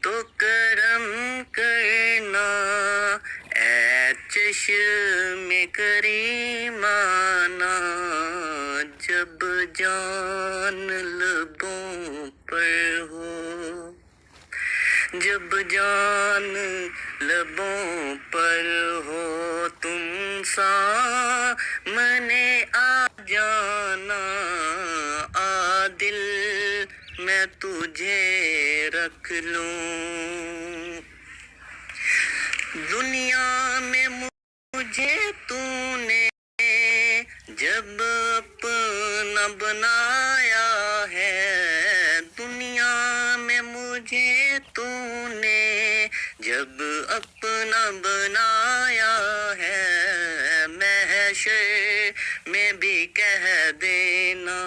تو کرم کرنا اے چشم کریمانہ، جب جان لبوں پر ہو، جب جان لبوں پر ہو، تم سامنے آ جانا، عادل میں تجھے رکھ لوں۔ دنیا میں مجھے تو نے جب اپنا بنایا ہے، دنیا میں مجھے تو نے جب اپنا بنایا ہے، محشر میں بھی کہہ دینا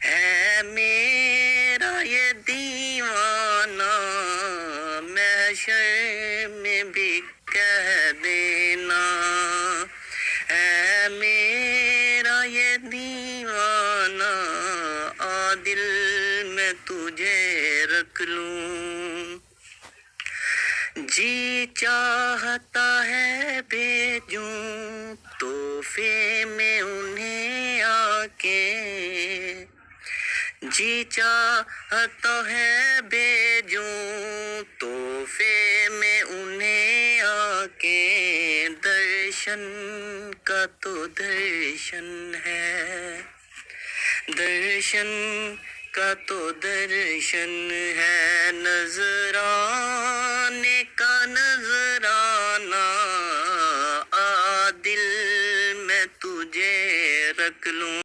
ہے میرا یہ دیوانہ، محشر میں بھی کہہ دینا ہے میرا یہ دیوانہ، عادل میں تجھے رکھ لوں۔ جی چاہتا ہے بھیجوں تحفے میں انہیں آ کے، جی چاہتا ہے بھیجوں تحفے میں انہیں آ کے، درشن کا تو درشن ہے، درشن کا تو درشن ہے، نذرانے کا نذرانہ، عادل میں تجھے رکھ لوں۔